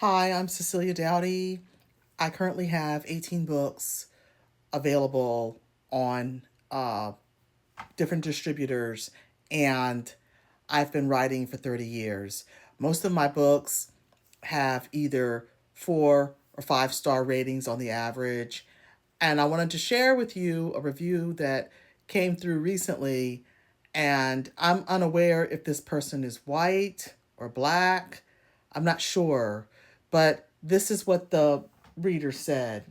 Hi, I'm Cecelia Dowdy. I currently have 18 books available on different distributors, and I've been writing for 30 years. Most of my books have either 4 or 5 star ratings on the average, and I wanted to share with you a review that came through recently, and I'm unaware if this person is white or black. I'm not sure, but this is what the reader said.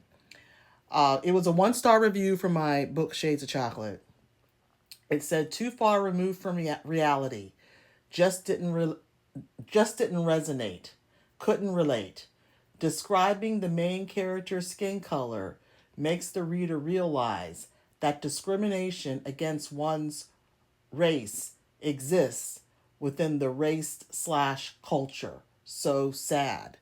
It was a 1 star review for my book, Shades of Chocolate. It said, "Too far removed from reality. Just didn't re- just didn't resonate. Couldn't relate. Describing the main character's skin color makes the reader realize that discrimination against one's race exists within the race/slash culture. So sad.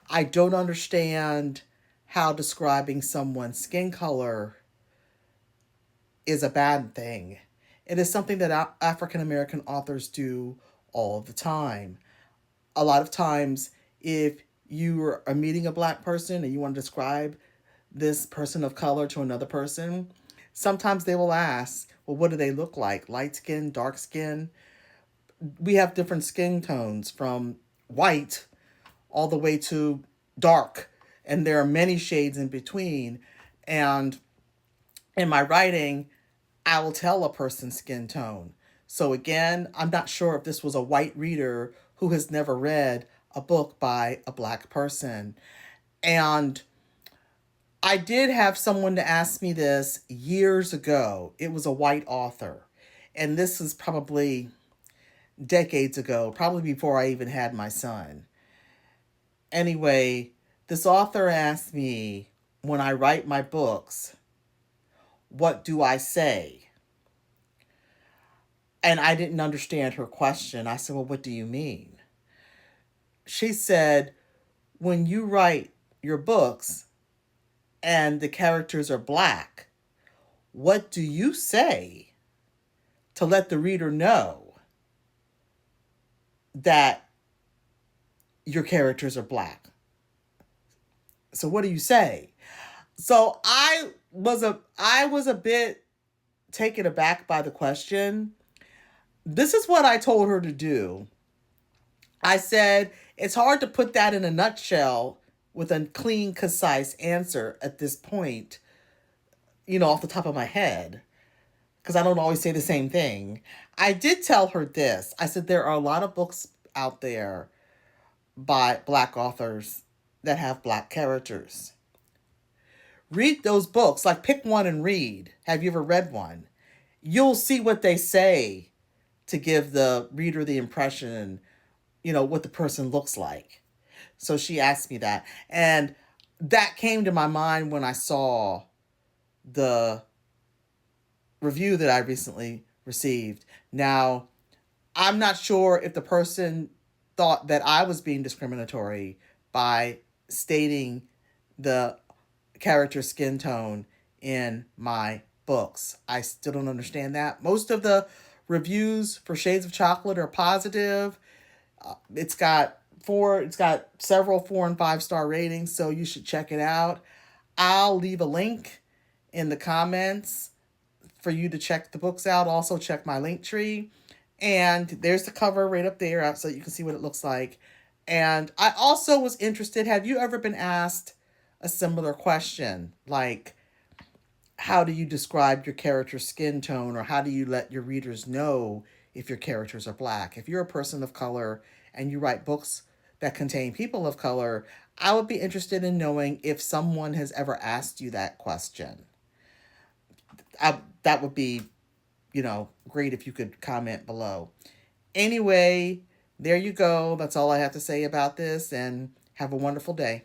I don't understand how describing someone's skin color is a bad thing. It is something that African American authors do all the time. A lot of times, if you are meeting a black person and you want to describe this person of color to another person, sometimes they will ask, well, what do they look like? Light skin, dark skin? We have different skin tones from white all the way to dark, and there are many shades in between. And in my writing, I will tell a person's skin tone. So again, I'm not sure if this was a white reader who has never read a book by a black person. And I did have someone to ask me this years ago. It was a white author. And this is probably decades ago, probably before I even had my son. Anyway, this author asked me, when I write my books, what do I say? And I didn't understand her question. I said, well, what do you mean? She said, when you write your books and the characters are black, what do you say to let the reader know that your characters are black? So what do you say? So I was a bit taken aback by the question. This is what I told her to do. I said, it's hard to put that in a nutshell with a clean, concise answer at this point, off the top of my head, because I don't always say the same thing. I did tell her this. I said, there are a lot of books out there by black authors that have black characters. Read those books, like pick one and read. Have you ever read one? You'll see what they say to give the reader the impression, what the person looks like. So she asked me that. And that came to my mind when I saw the review that I recently received. Now, I'm not sure if the person thought that I was being discriminatory by stating the character skin tone in my books. I still don't understand that. Most of the reviews for Shades of Chocolate are positive. It's got several 4 and 5 star ratings, so you should check it out. I'll leave a link in the comments for you to check the books out. Also check my link tree. And there's the cover right up there so you can see what it looks like. And I also was interested, have you ever been asked a similar question? Like, how do you describe your character's skin tone, or how do you let your readers know if your characters are black? If you're a person of color and you write books that contain people of color, I would be interested in knowing if someone has ever asked you that question. That would be, great if you could comment below. Anyway, there you go. That's all I have to say about this, and have a wonderful day.